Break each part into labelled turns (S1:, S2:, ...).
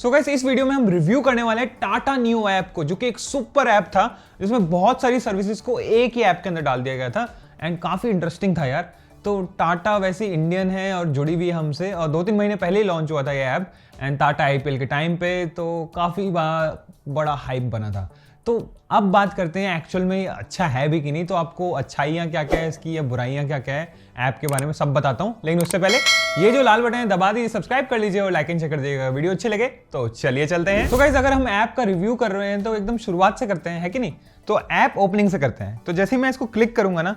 S1: So guys इस video में हम रिव्यू करने वाले हैं टाटा न्यू ऐप को, जो कि एक सुपर ऐप था जिसमें बहुत सारी सर्विसेज को एक ही ऐप के अंदर डाल दिया गया था एंड काफी इंटरेस्टिंग था यार। तो टाटा वैसे इंडियन है और जुड़ी हुई है हमसे, और 2-3 महीने पहले ही लॉन्च हुआ था ये ऐप एंड टाटा आईपीएल के टाइम पे तो काफी बड़ा हाइप बना था। तो अब बात करते हैं एक्चुअल में ये अच्छा है भी कि नहीं, तो आपको अच्छाइयाँ क्या क्या है इसकी या बुराइयाँ क्या क्या है ऐप के बारे में सब बताता हूँ। लेकिन उससे पहले ये जो लाल बटन है दबा दीजिए, सब्सक्राइब कर लीजिए और लाइक एंड शेयर कर दीजिएगा। वीडियो अच्छे लगे तो चलिए चलते हैं। तो गाइस अगर हम ऐप का रिव्यू कर रहे हैं तो एकदम शुरुआत से करते हैं, है कि नहीं? तो ऐप ओपनिंग से करते हैं। तो जैसे ही मैं इसको क्लिक करूंगा ना,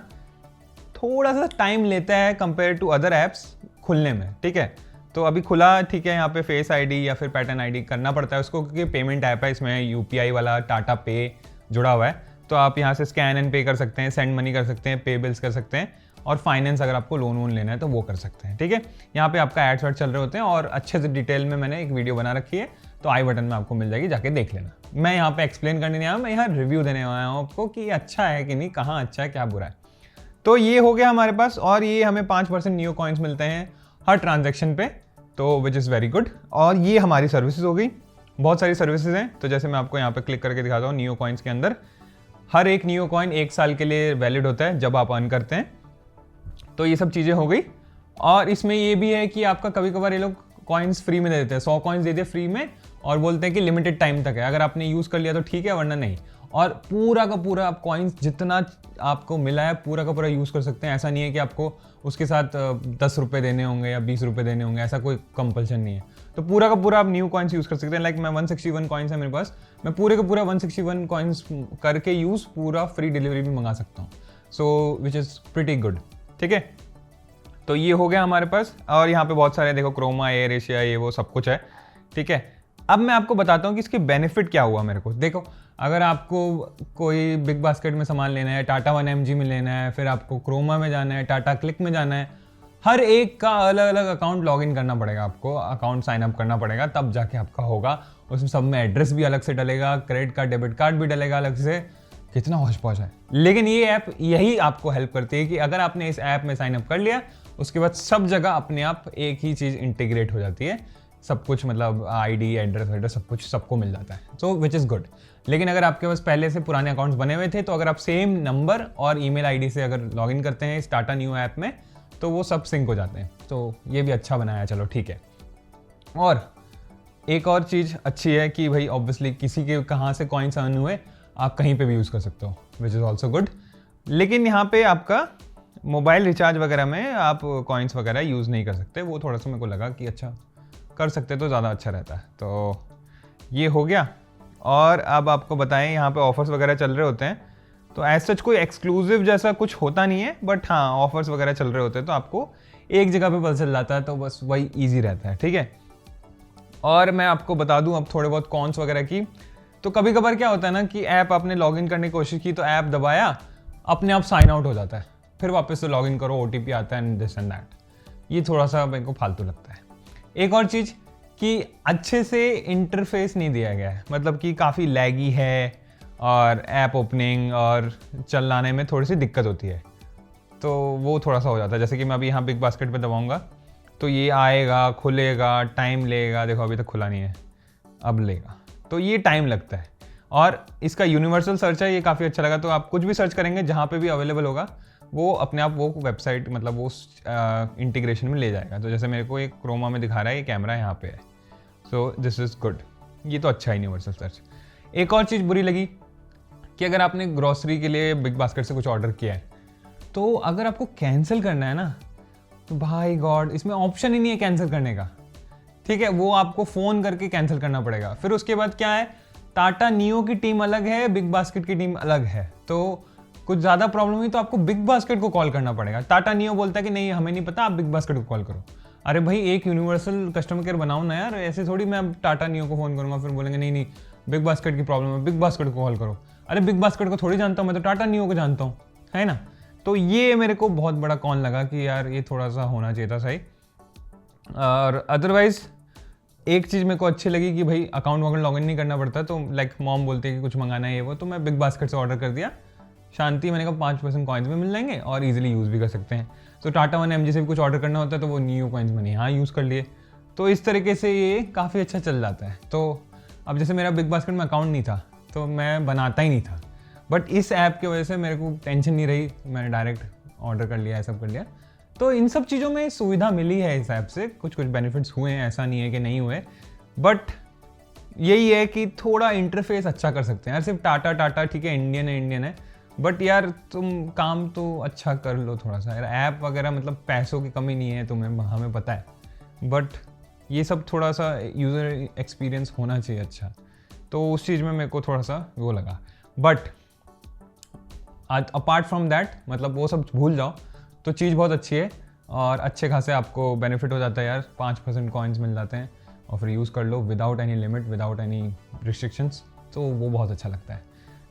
S1: थोड़ा सा टाइम लेता है कंपेयर टू अदर ऐप्स खुलने में, ठीक है। तो अभी खुला, ठीक है। यहाँ पे फेस आईडी या फिर पैटर्न आईडी करना पड़ता है उसको, क्योंकि पेमेंट ऐप है, इसमें यूपीआई वाला टाटा पे जुड़ा हुआ है। तो आप यहाँ से स्कैन एंड पे कर सकते हैं, सेंड मनी कर सकते हैं, पे बिल्स कर सकते हैं, और फाइनेंस अगर आपको लोन वोन लेना है तो वो कर सकते हैं, ठीक है। यहाँ पे आपका एड्स चल रहे होते हैं और अच्छे से डिटेल में मैंने एक वीडियो बना रखी है, तो आई बटन में आपको मिल जाएगी, जाके देख लेना। मैं यहाँ पे एक्सप्लेन करने नहीं आया, मैं यहाँ रिव्यू देने आया हूँ आपको कि अच्छा है कि नहीं, कहाँ अच्छा है क्या बुरा है। तो ये हो गया हमारे पास, और ये हमें 5% न्यू कॉइन्स मिलते हैं हर ट्रांजेक्शन पे, तो विच इज़ वेरी गुड। और ये हमारी सर्विसेज हो गई, बहुत सारी सर्विसेज हैं। तो जैसे मैं आपको यहाँ पे क्लिक करके दिखाता हूँ, न्यू कॉइन्स के अंदर हर एक न्यू कॉइन 1 साल के लिए वैलिड होता है जब आप अर्न करते हैं। तो ये सब चीज़ें हो गई। और इसमें ये भी है कि आपका कभी कभार ये लोग कॉइन्स फ्री में दे देते हैं, 100 कॉइन्स दे दिए फ्री में, और बोलते हैं कि लिमिटेड टाइम तक है, अगर आपने यूज़ कर लिया तो ठीक है, वरना नहीं। और पूरा का पूरा आप कॉइन्स जितना आपको मिला है पूरा का पूरा यूज़ कर सकते हैं। ऐसा नहीं है कि आपको उसके साथ 10 रुपये देने होंगे या 20 रुपये देने होंगे, ऐसा कोई कंपल्शन नहीं है। तो पूरा का पूरा आप न्यू कॉइन्स यूज़ कर सकते हैं। लाइक मैं 161 कॉइन्स है मेरे पास, मैं पूरे का पूरा 161 कॉइन्स करके यूज़ पूरा फ्री डिलीवरी भी मंगा सकता हूँ। सो विच इज़ प्रिटी गुड, ठीक है। तो ये हो गया हमारे पास, और यहाँ पे बहुत सारे देखो, क्रोमा, एयर एशिया, ये वो सब कुछ है, ठीक है। अब मैं आपको बताता हूँ कि इसके बेनिफिट क्या हुआ मेरे को। देखो, अगर आपको कोई बिग बास्केट में सामान लेना है, टाटा 1mg में लेना है, फिर आपको क्रोमा में जाना है, टाटा क्लिक में जाना है, हर एक का अलग अलग अकाउंट लॉगिन करना पड़ेगा, आपको अकाउंट साइन अप करना पड़ेगा, तब जाके आपका होगा। उसमें सब में एड्रेस भी अलग से डलेगा, क्रेडिट कार्ड डेबिट कार्ड भी डलेगा अलग से, कितना होश पहुँच है। लेकिन ये ऐप यही आपको हेल्प करती है कि अगर आपने इस ऐप में साइन अप कर लिया, उसके बाद सब जगह अपने आप एक ही चीज़ इंटीग्रेट हो जाती है, सब कुछ, मतलब आईडी, एड्रेस सब कुछ सबको मिल जाता है, सो विच इज़ गुड। लेकिन अगर आपके पास पहले से पुराने अकाउंट्स बने हुए थे, तो अगर आप सेम नंबर और ईमेल आईडी से अगर लॉगिन करते हैं इस टाटा न्यू ऐप में, तो वो सब सिंक हो जाते हैं। तो ये भी अच्छा बनाया, चलो ठीक है। और एक और चीज़ अच्छी है कि भाई ऑब्वियसली किसी के कहाँ से कॉइन्स अर्न हुए आप कहीं पे भी यूज़ कर सकते हो, विच इज़ ऑल्सो गुड। लेकिन यहाँ पे आपका मोबाइल रिचार्ज वगैरह में आप कॉइन्स वगैरह यूज़ नहीं कर सकते, वो थोड़ा सा मेरे को लगा कि अच्छा कर सकते तो ज़्यादा अच्छा रहता है। तो ये हो गया। और अब आपको बताएं, यहाँ पे ऑफर्स वगैरह चल रहे होते हैं, तो एज सच कोई एक्सक्लूसिव जैसा कुछ होता नहीं है, बट हाँ ऑफर्स वगैरह चल रहे होते हैं, तो आपको एक जगह पे पता चल जाता है, तो बस वही ईजी रहता है, ठीक है। और मैं आपको बता दूँ अब थोड़े बहुत कॉन्स वगैरह की। तो कभी कभार क्या होता है ना कि ऐप आपने लॉगिन करने की कोशिश की, तो ऐप दबाया, अपने आप साइन आउट हो जाता है, फिर वापस से लॉगिन करो, OTP आता है एंड दिस एंड दैट। ये थोड़ा सा मेरे को फालतू लगता है। एक और चीज़ कि अच्छे से इंटरफेस नहीं दिया गया है, मतलब कि काफ़ी लैगी है और ऐप ओपनिंग और चलाने में थोड़ी सी दिक्कत होती है, तो वो थोड़ा सा हो जाता है। जैसे कि मैं अभी यहाँ बिग बास्केट पे दबाऊंगा तो ये आएगा, खुलेगा, टाइम लेगा, देखो अभी तक खुला नहीं है, अब लेगा, तो ये टाइम लगता है। और इसका यूनिवर्सल सर्च है, ये काफ़ी अच्छा लगा। तो आप कुछ भी सर्च करेंगे जहाँ पे भी अवेलेबल होगा, वो अपने आप वो वेबसाइट, मतलब वो इंटीग्रेशन में ले जाएगा। तो जैसे मेरे को एक क्रोमा में दिखा रहा है, ये कैमरा यहाँ पे है, सो दिस इज़ गुड। ये तो अच्छा है यूनिवर्सल सर्च। एक और चीज़ बुरी लगी कि अगर आपने ग्रॉसरी के लिए बिग बास्केट से कुछ ऑर्डर किया है, तो अगर आपको कैंसिल करना है ना, तो भाई गॉड, इसमें ऑप्शन ही नहीं है कैंसिल करने का, ठीक है। वो आपको फ़ोन करके कैंसिल करना पड़ेगा। फिर उसके बाद क्या है, टाटा नियो की टीम अलग है, बिग बास्केट की टीम अलग है, तो कुछ ज़्यादा प्रॉब्लम हुई तो आपको बिग बास्केट को कॉल करना पड़ेगा। टाटा नियो बोलता है कि नहीं हमें नहीं पता, आप बिग बास्केट को कॉल करो। अरे भाई एक यूनिवर्सल कस्टमर केयर बनाओ ना यार, ऐसे थोड़ी मैं अब टाटा नियो को फ़ोन करूँगा, फिर बोलेंगे नहीं बिग बास्केट की प्रॉब्लम है, बिग बास्केट को कॉल करो। अरे बिग बास्केट को थोड़ी जानता हूँ, मैं तो टाटा नियो को जानता हूँ, है ना। तो ये मेरे को बहुत बड़ा कॉन लगा कि यार ये थोड़ा सा होना चाहिए था सही। और अदरवाइज़ एक चीज़ मेरे को अच्छी लगी कि भाई अकाउंट वगैरह लॉगिन नहीं करना पड़ता। तो लाइक मॉम बोलती है कि कुछ मंगाना है ये वो, तो मैं बिग बास्केट से ऑर्डर कर दिया, शांति, मैंने कहा 5% कॉइन्स में मिल जाएंगे और इजीली यूज़ भी कर सकते हैं। तो टाटा 1mg से भी कुछ ऑर्डर करना होता है तो वो न्यू कॉइन्स मैंने यहाँ यूज़ कर लिए। तो इस तरीके से ये काफ़ी अच्छा चल जाता है। तो अब जैसे मेरा बिग बास्केट में अकाउंट नहीं था तो मैं बनाता ही नहीं था, बट इस ऐप की वजह से मेरे को टेंशन नहीं रही, मैंने डायरेक्ट ऑर्डर कर लिया, सब कर लिया। तो इन सब चीज़ों में सुविधा मिली है इस ऐप से, कुछ बेनिफिट्स हुए हैं, ऐसा नहीं है कि नहीं हुए, बट यही है कि थोड़ा इंटरफेस अच्छा कर सकते हैं यार। सिर्फ टाटा ठीक है, इंडियन है, बट यार तुम काम तो अच्छा कर लो थोड़ा सा यार। ऐप वगैरह मतलब पैसों की कमी नहीं है तुम्हें, हमें पता है, बट ये सब थोड़ा सा यूज़र एक्सपीरियंस होना चाहिए अच्छा। तो उस चीज़ में मेरे को थोड़ा सा वो लगा, बट अपार्ट फ्रॉम दैट मतलब वो सब भूल जाओ तो चीज़ बहुत अच्छी है और अच्छे खासे आपको बेनिफिट हो जाता है यार। 5% कॉइन्स मिल जाते हैं और फिर यूज़ कर लो without any limit, without any restrictions, तो वो बहुत अच्छा लगता है।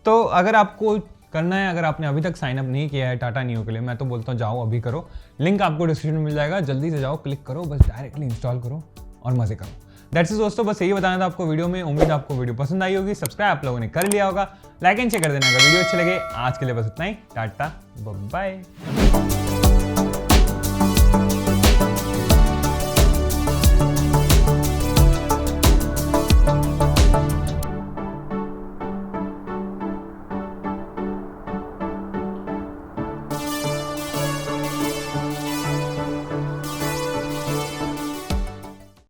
S1: तो अगर आपको करना है, अगर आपने अभी तक साइन अप नहीं किया है टाटा नियो के लिए, मैं तो बोलता हूँ जाओ अभी करो, लिंक आपको डिस्क्रिप्शन में मिल जाएगा, जल्दी से जाओ, क्लिक करो, बस डायरेक्टली इंस्टॉल करो और मजे करो। दैट्स इट दोस्तों, बस यही बताना था आपको वीडियो में। उम्मीद आपको वीडियो पसंद आई होगी, सब्सक्राइब आप लोगों ने कर लिया होगा, लाइक एंड शेयर कर देना अगर वीडियो अच्छे लगे। आज के लिए बस इतना ही, टाटा बाय बाय।